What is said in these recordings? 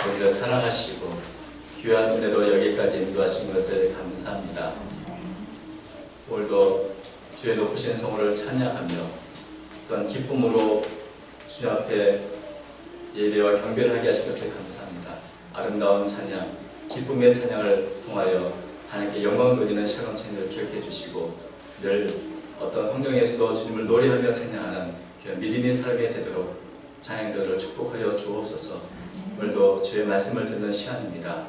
우리를 사랑하시고 귀한 은혜로 여기까지 인도하신 것을 감사합니다. 오늘도 주의 높으신 성호를 찬양하며 또한 기쁨으로 주님 앞에 예배와 경배를 하게 하신 것을 감사합니다. 아름다운 찬양, 기쁨의 찬양을 통하여 하나님께 영광 돌리는 시간 찬양을 기억해 주시고 늘 어떤 환경에서도 주님을 노래하며 찬양하는 믿음의 삶이 되도록 자녀들을 축복하여 주옵소서. 오늘도 주의 말씀을 듣는 시간입니다.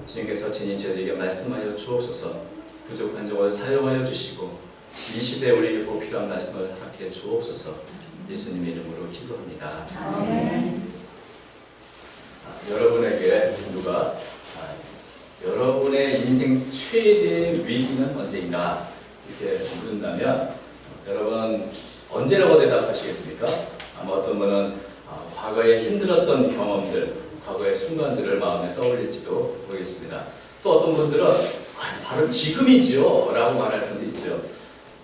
주님께서 친히 저희에게 말씀하여 주옵소서. 부족한 점을 사용하여 주시고 이 시대에 우리에게 꼭 필요한 말씀을 허락해 주옵소서. 예수님의 이름으로 기도합니다. 여러분에게 누가 여러분의 인생 최대의 위기는 언제인가 이렇게 물은다면 여러분 언제라고 대답하시겠습니까? 아마 어떤 분은 과거에 힘들었던 경험들, 과거의 순간들을 마음에 떠올릴지도 모르겠습니다. 또 어떤 분들은 바로 지금이지요 라고 말할 분도 있죠.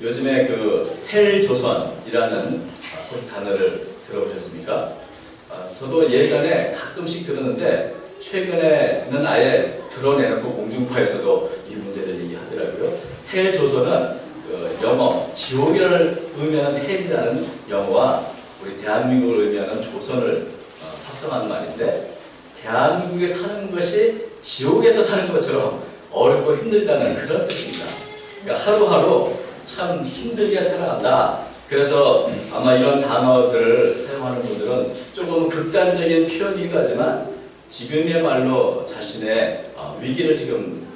요즘에 그 헬조선이라는 그 단어를 들어보셨습니까? 저도 예전에 가끔씩 들었는데 최근에는 아예 드러내놓고 공중파에서도 이 문제를 얘기하더라고요. 헬조선은 그 영어 지옥을 의미하는 헬이라는 영어와 우리 대한민국을 의미하는 조선을 합성한 말인데 대한민국에 사는 것이 지옥에서 사는 것처럼 어렵고 힘들다는 그런 뜻입니다. 그러니까 하루하루 참 힘들게 살아간다. 그래서 아마 이런 단어들을 사용하는 분들은 조금 극단적인 표현이기도 하지만 지금이야말로 자신의 위기를 지금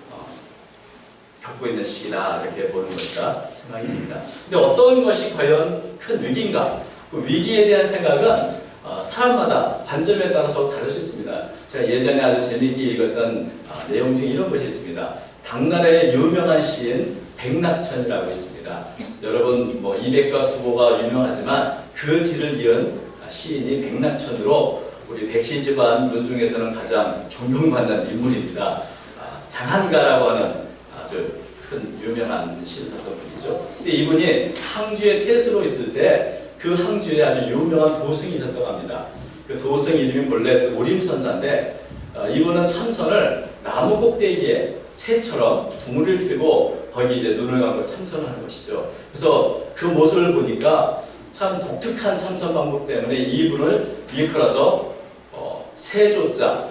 겪고 있는 시기다 이렇게 보는 것이다 생각이 듭니다. 근데 어떤 것이 과연 큰 위기인가? 그 위기에 대한 생각은 사람마다 관점에 따라서 다를 수 있습니다. 제가 예전에 아주 재미있게 읽었던 내용 중에 이런 것이 있습니다. 당나라의 유명한 시인 백낙천이라고 있습니다. 여러분 뭐 이백과 구보가 유명하지만 그 뒤를 이은 시인이 백낙천으로 우리 백시 집안 문중에서는 가장 존경받는 인물입니다. 장한가라고 하는 아주 큰 유명한 시를 썼던 분이죠. 근데 이분이 항주에 태수로 있을 때 그 항주에 아주 유명한 도승이 있었다고 합니다. 그 도승 이름이 본래 도림선사인데 이분은 참선을 나무 꼭대기에 새처럼 붕어를 들고 거기 이제 눈을 감고 참선을 하는 것이죠. 그래서 그 모습을 보니까 참 독특한 참선 방법 때문에 이분을 일컬어서 세조자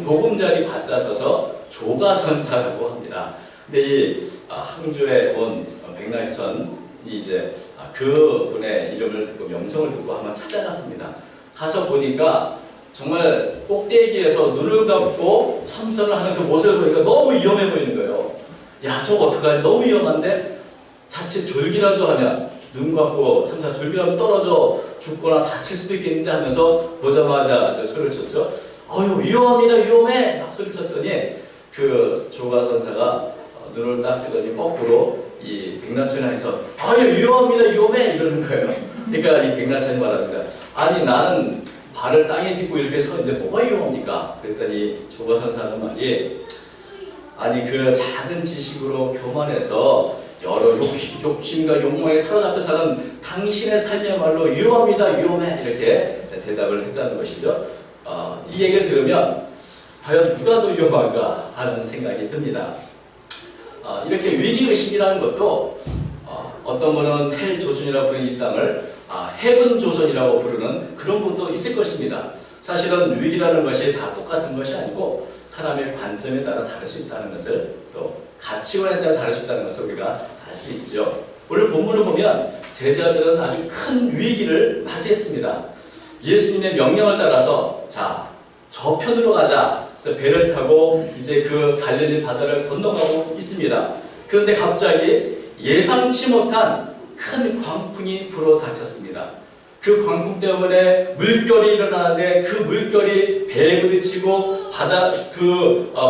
보금자리 과자 써서 조가선사라고 합니다. 근데 이 항주에 온 백낙천이 이제 그 분의 이름을 듣고 명성을 듣고 한번 찾아갔습니다. 가서 보니까 정말 꼭대기에서 눈을 감고 참선을 하는 그 모습을 보니까 너무 위험해 보이는 거예요. 야, 저거 어떡하지? 너무 위험한데 자칫 졸기라도 하면 눈 감고 참선 졸기라도 떨어져 죽거나 다칠 수도 있겠는데 하면서 보자마자 소리를 쳤죠. 어휴 위험합니다 위험해! 막 소리를 쳤더니 그 조가선사가 눈을 딱 뜨더니 거꾸로 이 백낙천을 향해서 아유 위험합니다 위험해! 이러는 거예요. 그러니까 이 백낙천이 말합니다. 아니 나는 발을 땅에 딛고 이렇게 서 있는데 뭐가 위험합니까? 그랬더니 조가선사는 말이 아니 그 작은 지식으로 교만해서 여러 욕심과 욕망에 사로잡혀 사는 당신의 삶이야말로 위험합니다 위험해! 이렇게 대답을 했다는 것이죠. 이 얘기를 들으면 과연 누가 더 위험한가 하는 생각이 듭니다. 이렇게 위기의식이라는 것도 어떤 분은 헬조선이라고 부르는 이 땅을 해븐조선이라고 부르는 그런 분도 있을 것입니다. 사실은 위기라는 것이 다 똑같은 것이 아니고 사람의 관점에 따라 다를 수 있다는 것을 또 가치관에 따라 다를 수 있다는 것을 우리가 알 수 있죠. 오늘 본문을 보면 제자들은 아주 큰 위기를 맞이했습니다. 예수님의 명령을 따라서 자, 저편으로 가자. 그래서 배를 타고 이제 그 갈릴리 바다를 건너가고 있습니다. 그런데 갑자기 예상치 못한 큰 광풍이 불어닥쳤습니다. 그 광풍 때문에 물결이 일어나는데 그 물결이 배에 부딪히고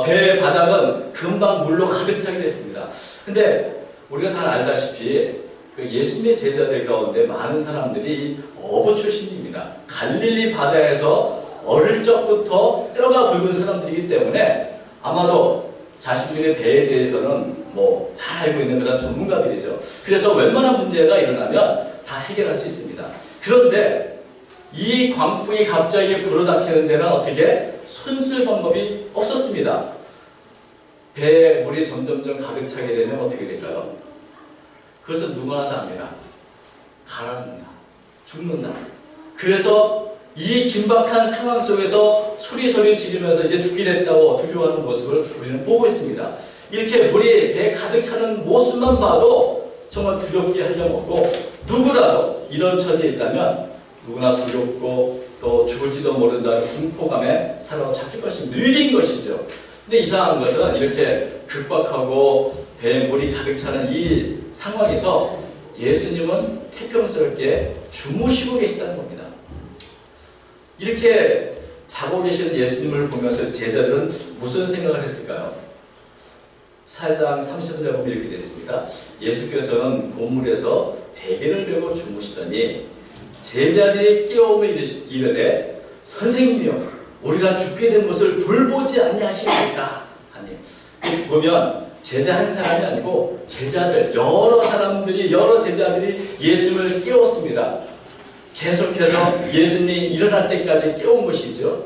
배의 바닥은 금방 물로 가득 차게 됐습니다. 근데 우리가 다 알다시피 그 예수님의 제자들 가운데 많은 사람들이 어부 출신입니다. 갈릴리 바다에서 어릴 적부터 뼈가 굵은 사람들이기 때문에 아마도 자신들의 배에 대해서는 뭐 잘 알고 있는 그런 전문가들이죠. 그래서 웬만한 문제가 일어나면 다 해결할 수 있습니다. 그런데 이 광풍이 갑자기 불어닥치는 데는 어떻게 손쓸 방법이 없었습니다. 배에 물이 점점점 가득 차게 되면 어떻게 될까요? 그래서 누구나 다 압니다. 가라앉는다. 죽는다. 그래서 이 긴박한 상황 속에서 소리 지르면서 이제 죽게 됐다고 두려워하는 모습을 우리는 보고 있습니다. 이렇게 물이 배에 가득 차는 모습만 봐도 정말 두렵게 하려먹고, 누구라도 이런 처지에 있다면 누구나 두렵고 또 죽을지도 모른다는 공포감에 사로잡힐 것입니다. 위기인 것이죠. 근데 이상한 것은 이렇게 급박하고 배에 물이 가득 차는 이 상황에서 예수님은 태평스럽게 주무시고 계시다는 겁니다. 이렇게 자고 계신 예수님을 보면서 제자들은 무슨 생각을 했을까요? 4장 30절에 보면 이렇게 됐습니다. 예수께서는 고물에서 베개를 메고 주무시더니 제자들이 깨어오며 이르되 선생님이여 우리가 죽게 된 것을 돌보지 아니하시니까 하니, 보면 제자 한 사람이 아니고 제자들 여러 제자들이 예수님을 깨웠습니다. 계속해서 예수님이 일어날 때까지 깨운 것이죠.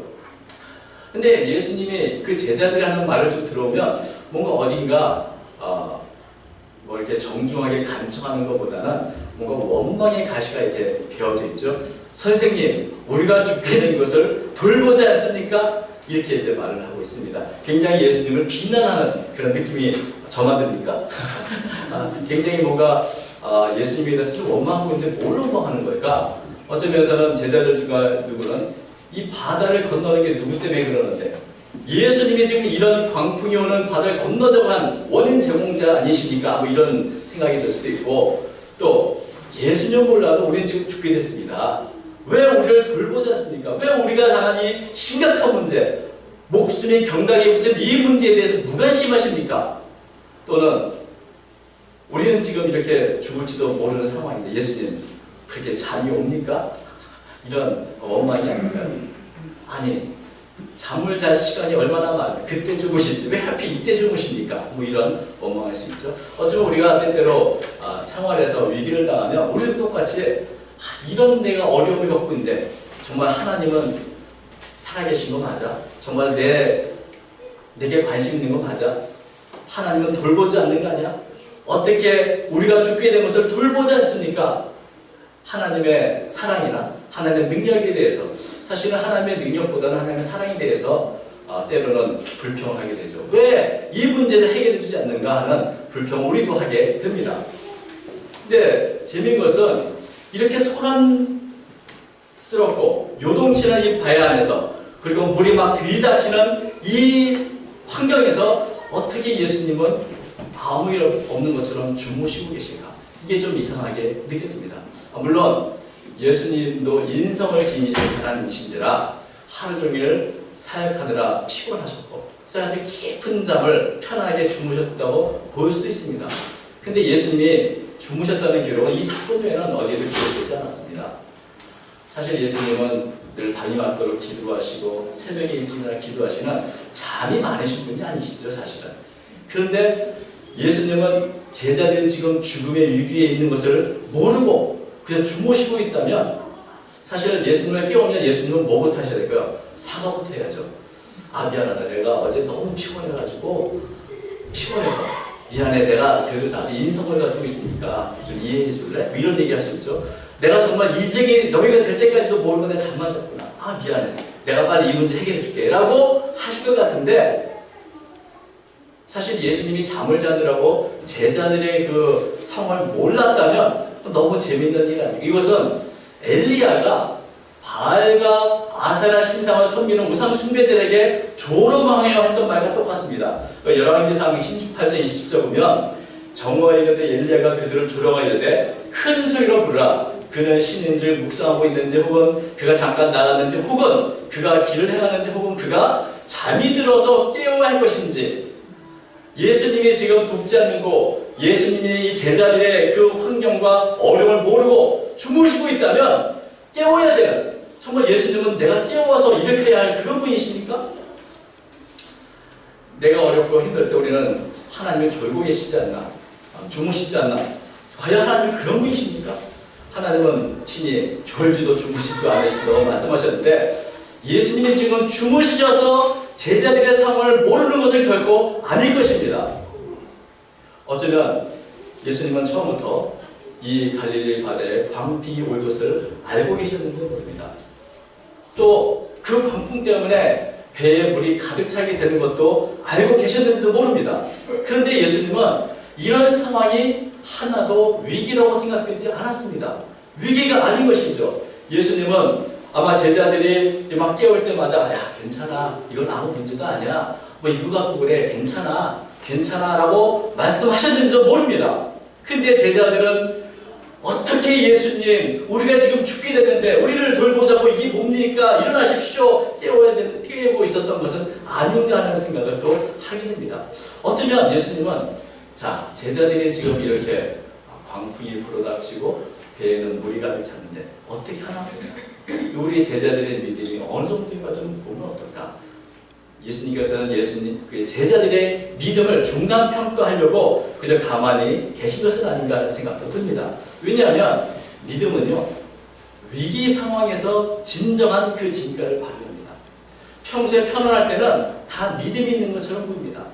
근데 예수님이 그 제자들이 하는 말을 좀 들어오면 뭔가 어딘가 뭐 이렇게 정중하게 간청하는 것보다는 뭔가 원망의 가시가 이렇게 배어져 있죠. 선생님, 우리가 죽게 된 것을 돌보지 않습니까? 이렇게 이제 말을 하고 있습니다. 굉장히 예수님을 비난하는 그런 느낌이 저만 듭니까? 굉장히 뭔가 예수님에 대해서 좀 원망하고 있는데 뭘 원망하는 걸까? 어떤 면에서는 제자들 중에 누구는 이 바다를 건너는 게 누구 때문에 그러는데, 예수님이 지금 이런 광풍이 오는 바다를 건너자고 한 원인 제공자 아니십니까? 뭐 이런 생각이 들 수도 있고, 또 예수님 몰라도 우리는 지금 죽게 됐습니다. 왜 우리를 돌보지 않습니까? 왜 우리가 당한 이 심각한 문제, 목숨이 경각에 붙은 이 문제에 대해서 무관심하십니까? 또는 우리는 지금 이렇게 죽을지도 모르는 상황인데 예수님 그렇게 잠이 옵니까? 이런 원망이 아닐까요? 아니, 잠을 잘 시간이 얼마나 많은데 그때 주무시지 왜 하필 이때 주무십니까? 뭐 이런 원망할 수 있죠. 어쩌면 우리가 때때로 생활에서 위기를 당하면 우리는 똑같이 이런 내가 어려움을 겪고 있는데 정말 하나님은 살아계신 거 맞아? 정말 내게 관심 있는 거 맞아? 하나님은 돌보지 않는 거 아니야? 어떻게 우리가 죽게 된 것을 돌보지 않습니까? 하나님의 사랑이나 하나님의 능력에 대해서, 사실은 하나님의 능력보다는 하나님의 사랑에 대해서 때로는 불평하게 되죠. 왜 이 문제를 해결해 주지 않는가 하는 불평을 우리도 하게 됩니다. 근데 재미있는 것은 이렇게 소란스럽고 요동치는 이 배 안에서, 그리고 물이 막 들이닥치는 이 환경에서 어떻게 예수님은 아무 일 없는 것처럼 주무시고 계신가? 이게 좀 이상하게 느껴집니다. 물론 예수님도 인성을 지니신 사람이신지라 하루 종일 사역하느라 피곤하셨고 그래서 아주 깊은 잠을 편하게 주무셨다고 보일 수도 있습니다. 근데 예수님이 주무셨다는 기록은 이 사건 외에는 어디에도 기록되지 않았습니다. 사실 예수님은 늘 밤이 맞도록 기도하시고 새벽에 일찍 기도하시는 잠이 많으신 분이 아니시죠, 사실은. 그런데 예수님은 제자들이 지금 죽음의 위기에 있는 것을 모르고 그냥 주무시고 있다면, 사실 예수님을 깨우면 예수님은 뭐부터 하셔야 될까요? 사과부터 해야죠. 미안하다, 내가 어제 너무 피곤해서 미안해, 내가 그래도 나도 인성을 가지고 있으니까 좀 이해해 줄래? 이런 얘기 할 수 있죠. 내가 정말 인생이 너희가 될 때까지도 모르고 내가 잠만 잤구나. 미안해, 내가 빨리 이 문제 해결해 줄게 라고 하실 것 같은데, 사실 예수님이 잠을 자느라고 제자들의 그 상황을 몰랐다면 너무 재밌는 일 아니에요. 이것은 엘리야가 바알과 아세라 신상을 섬기는 우상 숭배들에게 조롱하여 했던 말과 똑같습니다. 열왕기상 16장 27절 보면, 정오에 이르되 엘리야가 그들을 조롱하여 이르되 큰 소리로 부르라. 그는 신인지 묵상하고 있는지, 혹은 그가 잠깐 나갔는지, 혹은 그가 길을 행하는지, 혹은 그가 잠이 들어서 깨어야 할 것인지. 예수님이 지금 돕지 않고 예수님이 이 제자들의 그 환경과 어려움을 모르고 주무시고 있다면 깨워야 되는, 정말 예수님은 내가 깨워서 일으켜야 할 그런 분이십니까? 내가 어렵고 힘들 때 우리는 하나님이 졸고 계시지 않나, 주무시지 않나, 과연 하나님은 그런 분이십니까? 하나님은 친히 졸지도 주무시지도 않으시다고 말씀하셨는데 예수님이 지금 주무셔서 제자들의 상황을 모르는 것은 결코 아닐 것입니다. 어쩌면 예수님은 처음부터 이 갈릴리 바다에 광풍이 올 것을 알고 계셨는지도 모릅니다. 또 그 광풍 때문에 배에 물이 가득 차게 되는 것도 알고 계셨는지도 모릅니다. 그런데 예수님은 이런 상황이 하나도 위기라고 생각되지 않았습니다. 위기가 아닌 것이죠. 예수님은 아마 제자들이 막 깨울 때마다 야 괜찮아, 이건 아무 문제도 아니야, 뭐 이거 갖고 그래, 괜찮아 라고 말씀하셨는지도 모릅니다. 근데 제자들은 어떻게 예수님, 우리가 지금 죽게 됐는데 우리를 돌보자고 이게 뭡니까? 일어나십시오. 깨우고 있었던 것은 아닌가 하는 생각을 또 하게 됩니다. 어쩌면 예수님은 자, 제자들이 지금 이렇게 광풍이 불어닥치고 배에는 물이 가득 찼는데 어떻게 하나? 우리 제자들의 믿음이 어느 정도인가 좀 보면 어떨까? 예수님께서는 그 제자들의 믿음을 중간평가하려고 그저 가만히 계신 것은 아닌가 하는 생각도 듭니다. 왜냐하면 믿음은요, 위기 상황에서 진정한 그 진가를 발휘합니다. 평소에 편안할 때는 다 믿음이 있는 것처럼 보입니다.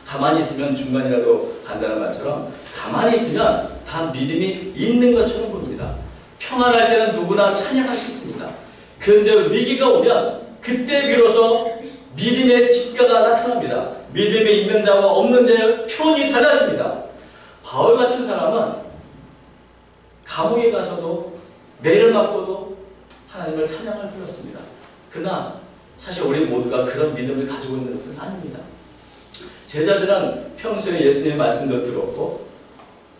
가만히 있으면 중간이라도 간다는 말처럼 가만히 있으면 다 믿음이 있는 것처럼 보입니다. 평안할 때는 누구나 찬양할 수 있습니다. 그런데 위기가 오면 그때 비로소 믿음의 진가가 나타납니다. 믿음이 있는 자와 없는 자의 표현이 달라집니다. 바울 같은 사람은 감옥에 가서도 매를 맞고도 하나님을 찬양을 불렀습니다. 그러나 사실 우리 모두가 그런 믿음을 가지고 있는 것은 아닙니다. 제자들은 평소에 예수님의 말씀도 들었고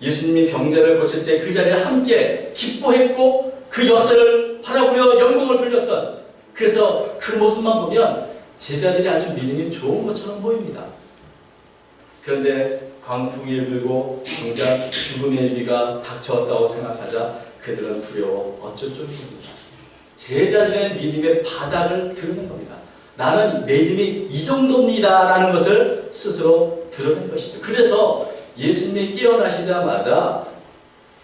예수님이 병자를 고칠 때 그 자리에 함께 기뻐했고 그 역사를 바라보며 영광을 돌렸던, 그래서 그 모습만 보면 제자들이 아주 믿음이 좋은 것처럼 보입니다. 그런데 광풍이 불고 정작 죽음의 위기가 닥쳐왔다고 생각하자 그들은 두려워 어쩔 줄 모릅니다. 제자들의 믿음의 바닥을 드러낸 겁니다. 나는 믿음이 이 정도입니다 라는 것을 스스로 드러낸 것이죠. 그래서 예수님이 깨어나시자마자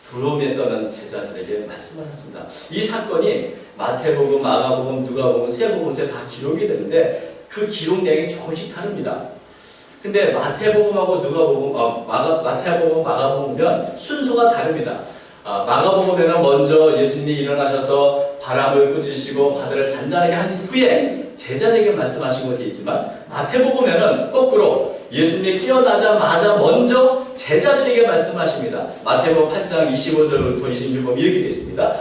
두려움에 떠난 제자들에게 말씀하셨습니다. 이 사건이 마태복음, 마가복음, 누가복음, 세복음서에 다 기록이 되는데 그 기록 내용이 조금씩 다릅니다. 근데 마태복음하고 누가복음, 마태복음, 마가복음은 순서가 다릅니다. 마가복음에는 먼저 예수님이 일어나셔서 바람을 꾸짖으시고 바다를 잔잔하게 한 후에 제자들에게 말씀하신 것이 있지만 마태복음에는 거꾸로 예수님이 깨어나자마자 먼저 제자들에게 말씀하십니다. 마태복음 8장 25절부터 26절 이렇게 되어 있습니다.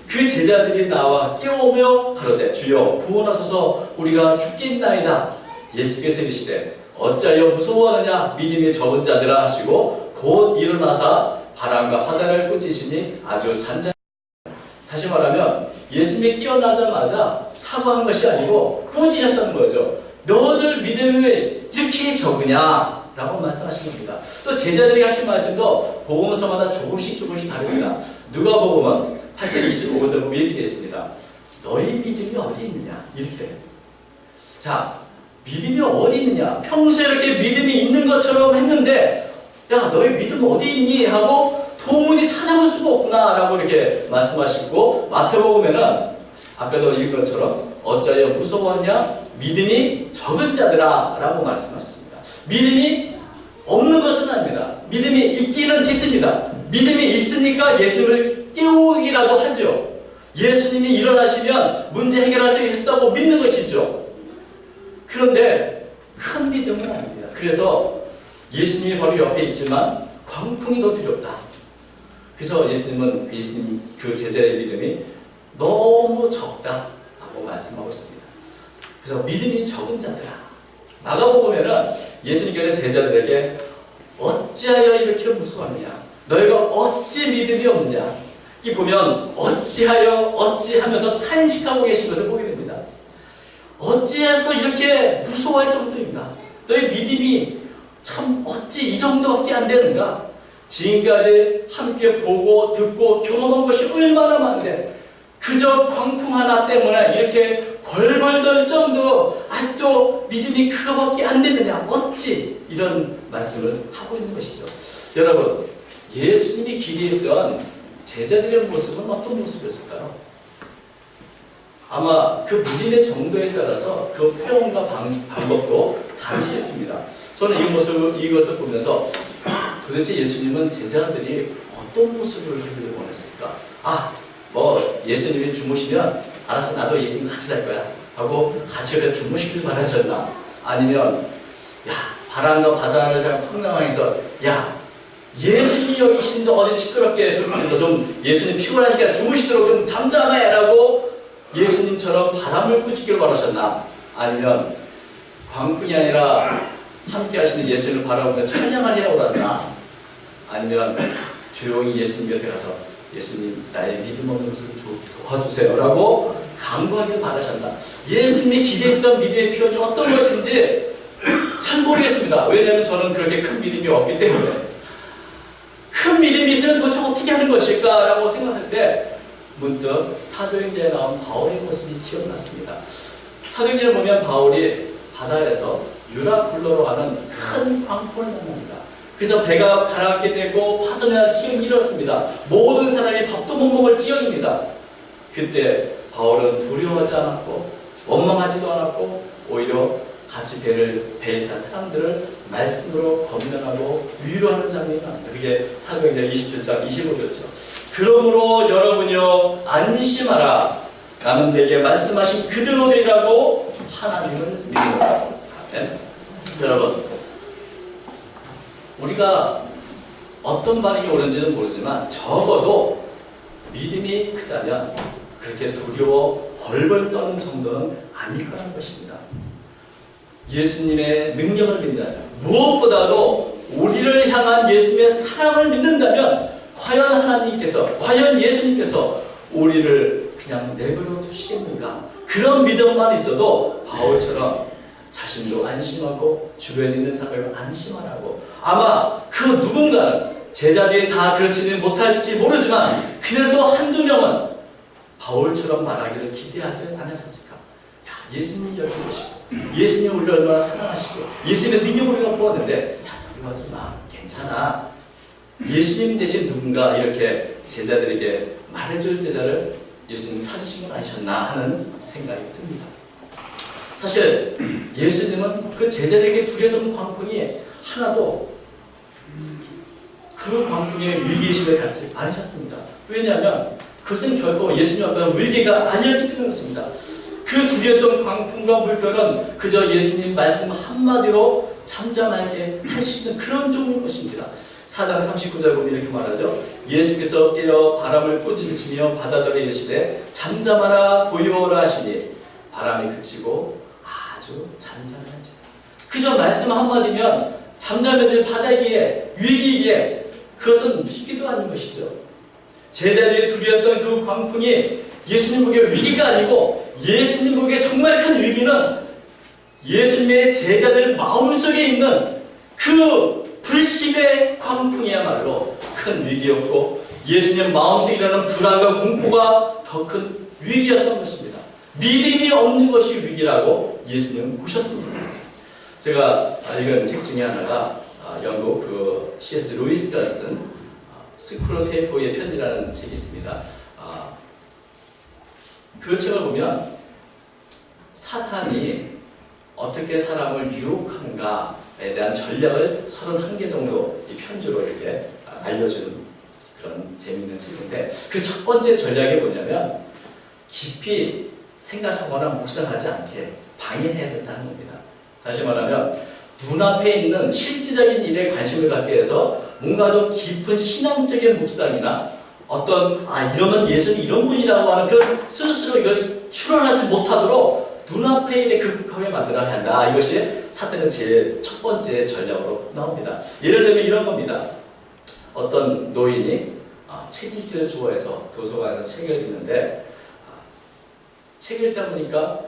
그 제자들이 나와 깨우며 가로되 주여 구원하소서 우리가 죽겠나이다. 예수께서 이르시되 어찌하여 무서워하느냐 믿음이 적은 자들아 하시고 곧 일어나사 바람과 바다를 꾸짖으시니 아주 잔잔. 다시 말하면 예수님이 깨어나자마자 사과한 것이 아니고 꾸짖으셨다는 거죠. 너희들 믿음이 이렇게 적으냐? 라고 말씀하신 겁니다. 또 제자들이 하신 말씀도 복음서마다 조금씩 다릅니다. 누가복음은 8장 25절에 보면 이렇게 되어 있습니다. 너희 믿음이 어디 있느냐? 이렇게. 자, 믿음이 어디 있느냐? 평소에 이렇게 믿음이 있는 것처럼 했는데 야, 너희 믿음 어디 있니? 하고 도무지 찾아볼 수가 없구나 라고 이렇게 말씀하시고, 마태복음에는 아까도 읽은 것처럼 어찌하여 무서워하냐? 믿음이 적은 자들아 라고 말씀하셨습니다. 믿음이 없는 것은 아닙니다. 믿음이 있기는 있습니다. 믿음이 있으니까 예수님을 깨우기라도 하죠. 예수님이 일어나시면 문제 해결할 수 있다고 믿는 것이죠. 그런데 큰 믿음은 아닙니다. 그래서 예수님이 바로 옆에 있지만 광풍이 더 두렵다. 그래서 예수님 그 제자의 믿음이 너무 적다라고 말씀하고 있습니다. 그래서 믿음이 적은 자들아. 마가복음에는 예수님께서 제자들에게 어찌하여 이렇게 무서워하느냐? 너희가 어찌 믿음이 없느냐? 이 보면 어찌하면서 탄식하고 계신 것을 보게 됩니다. 어찌해서 이렇게 무서워할 정도인가? 너희 믿음이 참 어찌 이 정도밖에 안 되는가? 지금까지 함께 보고 듣고 경험한 것이 얼마나 많은데 그저 광풍 하나 때문에 이렇게 벌벌 떨 정도 아직도 믿음이 그거밖에 안 되느냐? 어찌 이런 말씀을 하고 있는 것이죠. 여러분, 예수님이 기대했던 제자들의 모습은 어떤 모습이었을까요? 아마 그 믿음의 정도에 따라서 그 표현과 방법도 다를 수 있습니다. 저는 이것을 보면서 도대체 예수님은 제자들이 어떤 모습을 하기를 원하셨을까? 뭐 예수님이 주무시면 알았어, 나도 예수님 같이 잘 거야 하고 같이 그냥 주무시길 바라셨나? 아니면 바람과 바다를 잘 풍랑하면서 예수님이 여기 계신데 어디 시끄럽게 소리 질러, 좀 예수님 피곤하니까 주무시도록 좀 잠잠해 라고 예수님처럼 바람을 꾸짖기를 바라셨나? 아니면 광풍이 아니라 함께 하시는 예수님을 바라보며 찬양을 해라고 하나? 아니면 조용히 예수님 곁에 가서 예수님 나의 믿음 없는 것을 도와주세요 라고 간구하기를 바라셨나? 예수님이 기대했던 믿음의 표현이 어떤 것인지 잘 모르겠습니다. 왜냐하면 저는 그렇게 큰 믿음이 없기 때문에. 큰 믿음이 있으면 도대체 어떻게 하는 것일까라고 생각할 때 문득 사도행전에 나온 바울의 모습이 기억났습니다. 사도행전을 보면 바울이 바다에서 유라굴로로 가는 큰 광풍을 만납니다. 그래서 배가 가라앉게 되고 파선할 지경이 일었습니다. 모든 사람이 밥도 못 먹을 지경입니다. 그때 바울은 두려워하지 않았고 원망하지도 않았고 오히려 같이 배에 탄 사람들을 말씀으로 건면하고 위로하는 장면이 나옵니다. 그게 사도행전 27장 25절이죠. 그러므로 여러분이여 안심하라. 나는 내게 말씀하신 그대로 되라고 하나님을 믿는다. 여러분, 우리가 어떤 반응이 오는지는 모르지만 적어도 믿음이 크다면 그렇게 두려워 벌벌 떠는 정도는 아닐 거라는 것입니다. 예수님의 능력을 믿는다면, 무엇보다도 우리를 향한 예수님의 사랑을 믿는다면 과연 하나님께서, 과연 예수님께서 우리를 그냥 내버려 두시겠는가? 그런 믿음만 있어도 바울처럼 자신도 안심하고 주변에 있는 사람을 안심하라고, 아마 그 누군가는 제자들이 다 그렇지는 못할지 모르지만 그래도 한두 명은 바울처럼 말하기를 기대하지 않았을까? 예수님이 여기 계시고 예수님이 우리를 얼마나 사랑하시고 예수님의 능력을 우리가 보았는데 두려워하지 마, 괜찮아, 예수님 대신 누군가 이렇게 제자들에게 말해줄 제자를 예수님 찾으신 건 아니셨나 하는 생각이 듭니다. 사실 예수님은 그 제자들에게 두려던 광풍이 하나도 그 광풍의 위기의식을 갖지 않으셨습니다. 왜냐하면 그것은 결코 예수님 앞에는 위기가 아니었기 때문이었습니다. 그 두려웠던 광풍과 물결은 그저 예수님 말씀 한마디로 잠잠하게 할 수 있는 그런 종류의 것입니다. 4장 39절 보면 이렇게 말하죠. 예수께서 깨어 바람을 꾸짖으시며 바다들에 이르시되 잠잠하라 고요하라 하시니 바람이 그치고 아주 잔잔해지다. 그저 말씀 한마디면 잠잠해질 바다기에, 위기이기에 그것은 위기도 아닌 것이죠. 제자들이 두려웠던 그 광풍이 예수님 보기에 위기가 아니고 예수님 보기에 정말 큰 위기는 예수님의 제자들 마음속에 있는 그 불신의 광풍이야말로 큰 위기였고 예수님 마음속에 일어나는 불안과 공포가 더 큰 위기였던 것입니다. 믿음이 없는 것이 위기라고 예수님은 보셨습니다. 제가 읽은 책 중에 하나가 영국 그 C.S. 루이스가 쓴 스크로테이프의 편지라는 책이 있습니다. 그 책을 보면 사탄이 어떻게 사람을 유혹하는가에 대한 전략을 31개 정도 이 편지로 이렇게 알려주는 그런 재미있는 책인데 그 첫 번째 전략이 뭐냐면 깊이 생각하거나 묵상하지 않게 방해해야 된다는 겁니다. 다시 말하면 눈앞에 있는 실질적인 일에 관심을 갖게 해서 뭔가 좀 깊은 신앙적인 묵상이나 어떤 이러면 예수는 이런 분이라고 하는 그 스스로 이걸 추론하지 못하도록 눈앞의 일에 급급하게 만들어야 한다. 이것이 사탄의 제일 첫 번째 전략으로 나옵니다. 예를 들면 이런 겁니다. 어떤 노인이 책 읽기를 좋아해서 도서관에서 책을 읽는데 책을 읽다 보니까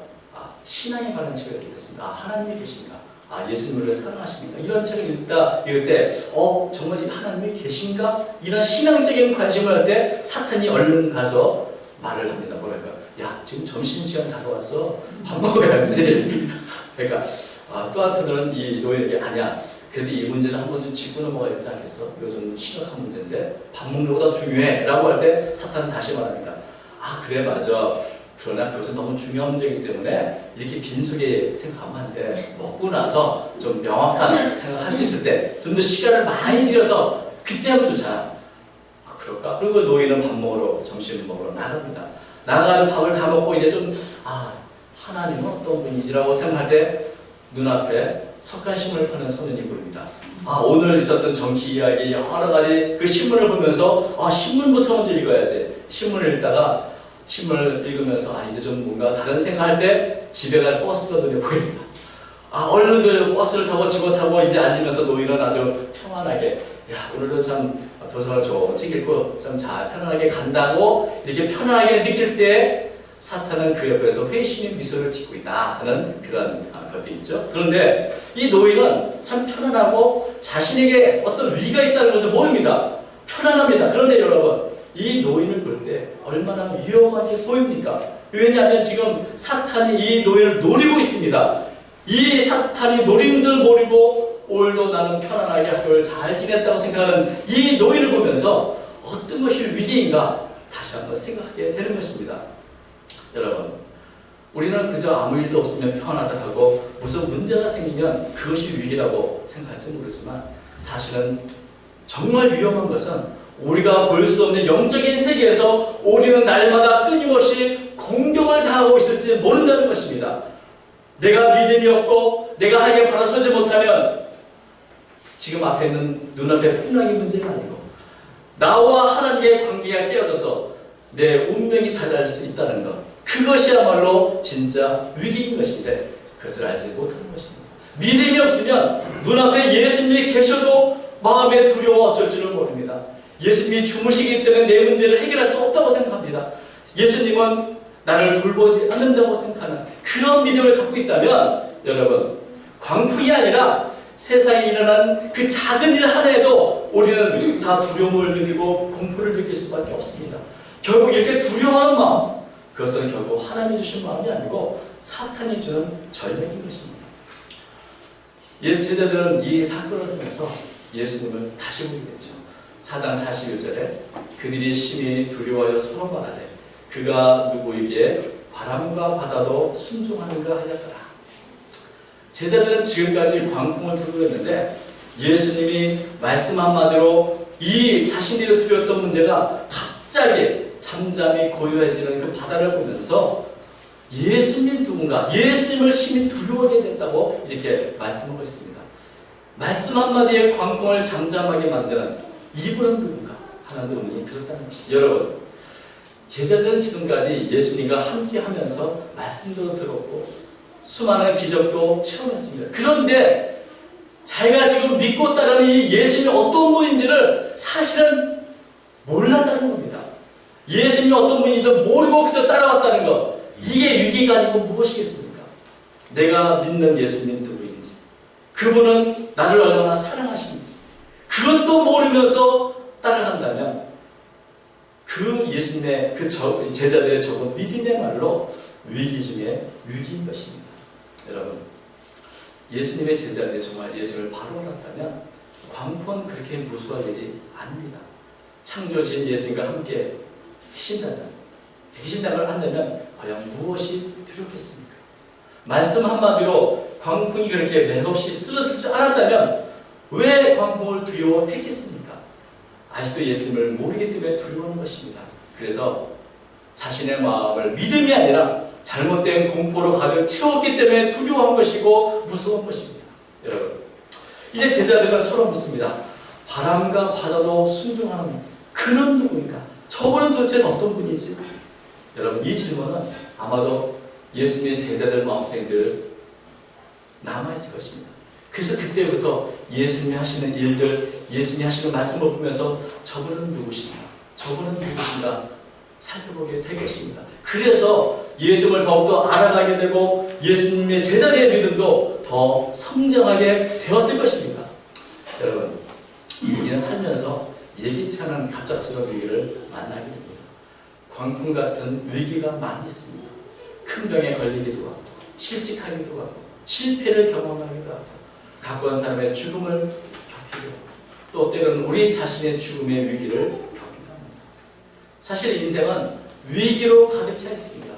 신앙에 관한 책을 읽게 됐습니다. 하나님이 계신가? 예수님을 사랑하십니까? 이런 책을 읽을 때 정말 하나님이 계신가? 이런 신앙적인 관심을 할 때 사탄이 얼른 가서 말을 합니다. 뭐랄까? 야, 지금 점심시간 다가왔어. 밥 먹어야지. 그러니까 또 한편으로는 이 노예에게 아니야. 그래도 이 문제는 한 번 좀 짚고 넘어가야 되지 않겠어? 이거 좀 심각한 문제인데 밥 먹는 것보다 중요해 라고 할 때 사탄은 다시 말합니다. 아 그래 맞아. 그러나 그것은 너무 중요한 문제이기 때문에 이렇게 빈속에 생각하면 안 돼. 먹고 나서 좀 명확한 생각할 수 있을 때 좀 더 시간을 많이 들여서 그때 하면 좋잖아. 아 그럴까? 그리고 노인은 밥 먹으러 점심을 먹으러 나갑니다. 나가서 밥을 다 먹고 이제 좀 하나님은 어떤 분이지라고 생각할 때 눈앞에 석간신문을 파는 소년이 보입니다. 오늘 있었던 정치 이야기 여러 가지 그 신문을 보면서 신문부터 먼저 읽어야지. 신문을 읽다가 신문을 읽으면서 이제 좀 뭔가 다른 생각할 때 집에 갈 버스가 눈에 보입니다. 얼른 그 버스를 타고 집어 타고 이제 앉으면서 노인은 아주 평안하게 야 오늘도 참 도서관 좋은 책 읽고 참 잘 편안하게 간다고 이렇게 편안하게 느낄 때 사탄은 그 옆에서 회심의 미소를 짓고 있다 하는 그런 것들이 있죠. 그런데 이 노인은 참 편안하고 자신에게 어떤 위기가 있다는 것을 모릅니다. 편안합니다. 그런데 여러분 이 노인을 볼 때 얼마나 위험하게 보입니까? 왜냐하면 지금 사탄이 이 노인을 노리고 있습니다. 이 사탄이 노리는 줄 모르고 오늘도 나는 편안하게 하루를 잘 지냈다고 생각하는 이 노인을 보면서 어떤 것이 위기인가 다시 한번 생각하게 되는 것입니다. 여러분 우리는 그저 아무 일도 없으면 편하다 하고 무슨 문제가 생기면 그것이 위기라고 생각할지 모르지만 사실은 정말 위험한 것은 우리가 볼 수 없는 영적인 세계에서 우리는 날마다 끊임없이 공격을 당하고 있을지 모른다는 것입니다. 내가 믿음이 없고 내가 하나님께 바로 서지 못하면 지금 앞에 있는 눈앞의 풍랑의 문제가 아니고 나와 하나님의 관계가 깨어져서 내 운명이 달라질 수 있다는 것, 그것이야말로 진짜 위기인 것인데 그것을 알지 못하는 것입니다. 믿음이 없으면 눈앞에 예수님이 계셔도 마음에 두려워 어쩔 줄을 모릅니다. 예수님이 주무시기 때문에 내 문제를 해결할 수 없다고 생각합니다. 예수님은 나를 돌보지 않는다고 생각하는 그런 믿음을 갖고 있다면 여러분 광풍이 아니라 세상에 일어난 그 작은 일 하나에도 우리는 다 두려움을 느끼고 공포를 느낄 수밖에 없습니다. 결국 이렇게 두려워하는 마음, 그것은 결국 하나님이 주신 마음이 아니고 사탄이 주는 전략인 것입니다. 예수 제자들은 이 사건을 통해서 예수님을 다시 보게 됐죠. 4장 41절에 그들이 심히 두려워하여 서로 말하되 그가 누구이기에 바람과 바다도 순종하는가 하였더라. 제자들은 지금까지 광풍을 두고 있는데 예수님이 말씀 한마디로 이 자신들이 두려웠던 문제가 갑자기 잠잠히 고요해지는 그 바다를 보면서 예수님이 누군가, 예수님을 심히 두려워하게 됐다고 이렇게 말씀하고 있습니다. 말씀 한마디에 광풍을 잠잠하게 만드는 이분은 누군가 하는 의문이 들었다는 것입니다. 여러분 제자들은 지금까지 예수님과 함께 하면서 말씀도 들었고 수많은 기적도 체험했습니다. 그런데 자기가 지금 믿고 따르는 이 예수님이 어떤 분인지를 사실은 몰랐다는 겁니다. 예수님이 어떤 분인지도 모르고 그저 따라왔다는 것, 이게 위기가 아니고 무엇이겠습니까? 내가 믿는 예수님이 누구인지, 그분은 나를 얼마나 사랑하시는지 그것도 모르면서 따라간다면 그 예수님의 그 제자들의 적은 믿음의 말로 위기 중에 위기인 것입니다. 여러분 예수님의 제자들이 정말 예수님을 바로 알았다면 광풍은 그렇게 무수한 일이 아닙니다. 창조주인 예수님과 함께 계신다는 걸 안다면 과연 무엇이 두렵겠습니까? 말씀 한마디로 광풍이 그렇게 맥없이 쓰러질 줄 알았다면 왜 광풍을 두려워했겠습니까? 아직도 예수님을 모르기 때문에 두려워하는 것입니다. 그래서 자신의 마음을 믿음이 아니라 잘못된 공포로 가득 채웠기 때문에 두려워한 것이고 무서운 것입니다. 여러분 이제 제자들은 서로 묻습니다. 바람과 바다도 순종하는 그는 누구인가? 저분은 도대체 어떤 분이지? 여러분 이 질문은 아마도 예수님의 제자들 마음속에 늘 남아있을 것입니다. 그래서 그때부터 예수님이 하시는 일들, 예수님이 하시는 말씀을 보면서 저분은 누구신가? 저분은 누구신가? 살펴보게 될 것입니다. 그래서 예수님을 더욱더 알아가게 되고 예수님의 제자들의 믿음도 더 성장하게 되었을 것입니다. 여러분 우리는 살면서 예기치 않은 갑작스러운 위기를 만나게 됩니다. 광풍 같은 위기가 많이 있습니다. 큰 병에 걸리기도 하고 실직하기도 하고 실패를 경험하기도 하고 가까운 사람의 죽음을 겪기도, 또 때로는 우리 자신의 죽음의 위기를 겪기도 합니다. 사실 인생은 위기로 가득 차 있습니다.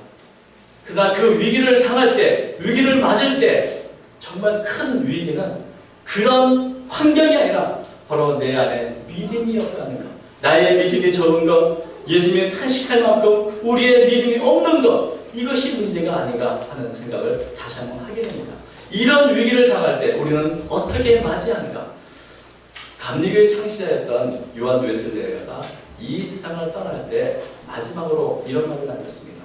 그러나 그 위기를 당할 때, 위기를 맞을 때 정말 큰 위기는 그런 환경이 아니라 바로 내 안에 믿음이 없다는 것, 나의 믿음이 적은 것, 예수님을 탄식할 만큼 우리의 믿음이 없는 것, 이것이 문제가 아닌가 하는 생각을 다시 한번 하게 됩니다. 이런 위기를 당할 때 우리는 어떻게 맞이하는가? 감리교의 창시자였던 요한 웨슬레가 이 세상을 떠날 때 마지막으로 이런 말을 남겼습니다.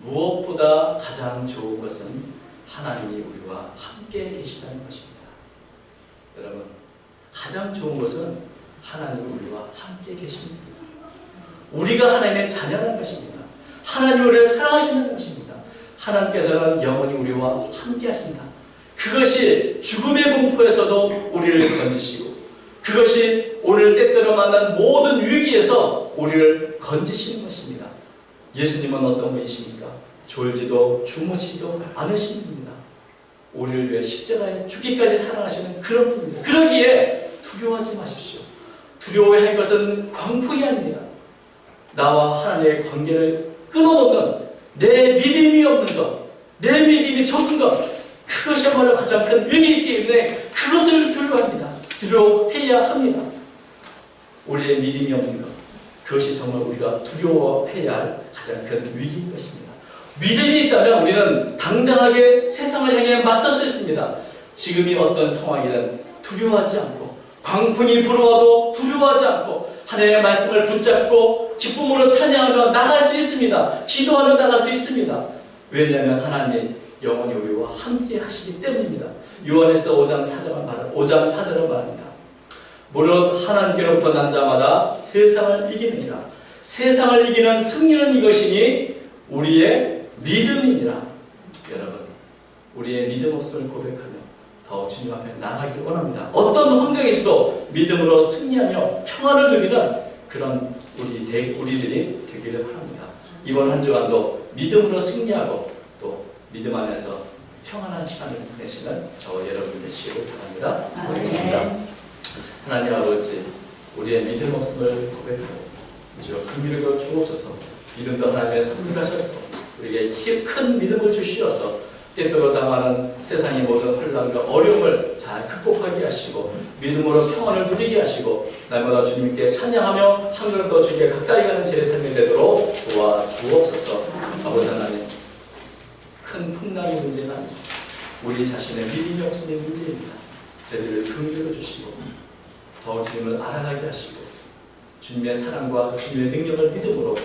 무엇보다 가장 좋은 것은 하나님이 우리와 함께 계시다는 것입니다. 여러분, 가장 좋은 것은 하나님이 우리와 함께 계십니다. 우리가 하나님의 자녀라는 것입니다. 하나님이 우리를 사랑하시는 것입니다. 하나님께서는 영원히 우리와 함께 하신다. 그것이 죽음의 공포에서도 우리를 건지시고, 그것이 오늘 때때로 만난 모든 위기에서 우리를 건지시는 것입니다. 예수님은 어떤 분이십니까? 졸지도 주무시지도 않으신 분입니다. 우리를 위해 십자가에 죽기까지 사랑하시는 그런 분입니다. 그러기에 두려워하지 마십시오. 두려워해야 할 것은 광풍이 아닙니다. 나와 하나님의 관계를 끊어놓는 내 믿음이 없는 것, 내 믿음이 적은 것, 그것이야말로 가장 큰 위기이기 때문에 그것을 두려워합니다. 두려워해야 합니다. 우리의 믿음이 없는 것, 그것이 정말 우리가 두려워해야 할 가장 큰 위기인 것입니다. 믿음이 있다면 우리는 당당하게 세상을 향해 맞설 수 있습니다. 지금이 어떤 상황이든 두려워하지 않고, 광풍이 불어와도 두려워하지 않고 하나님의 말씀을 붙잡고 기쁨으로 찬양하며 나갈 수 있습니다. 기도하며 나갈 수 있습니다. 왜냐하면 하나님이 영원히 우리와 함께 하시기 때문입니다. 요한일서 5장 4절을 말합니다. 무릇 하나님께로부터 난 자마다 세상을 이기느니라. 세상을 이기는 승리는 이것이니 우리의 믿음이니라. 여러분, 우리의 믿음 없음을 고백하며 더 주님 앞에 나가기를 원합니다. 어떤 환경에서도 믿음으로 승리하며 평안을 누리는 그런 우리들이 되기를 바랍니다. 이번 한 주간도 믿음으로 승리하고 또 믿음 안에서 평안한 시간을 보내시는 저 여러분 되시길 바랍니다. 하겠습니다. 하나님 아버지, 우리의 믿음 없음을 고백하고 주여 긍휼을 주옵소서. 믿음도 하나님의 선물하셔서 우리에게 큰 믿음을 주시어서 때때로 당하는 세상의 모든 혼란과 어려움을 잘 극복하게 하시고 믿음으로 평안을 누리게 하시고 날마다 주님께 찬양하며 한 걸음 더 주님께 가까이 가는 제 삶이 되도록 도와주옵소서. 아버지 하나님, 큰 풍랑의 문제는 아닙니다. 우리 자신의 믿음이 없음의 문제입니다. 저희를 긍휼을 주시고 더 주님을 알아가게 하시고 주님의 사랑과 주님의 능력을 믿음으로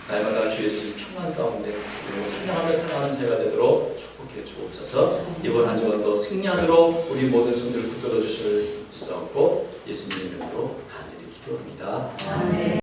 날마다 주의 주신 평안 가운데 그리고 찬양하며 살아가는 저희가 되도록 축복해 주옵소서. 이번 한 주간도 승리하도록 우리 모든 성도를 붙들어 주실 수 없고 예수님 이름으로 간절히 기도합니다. 아멘.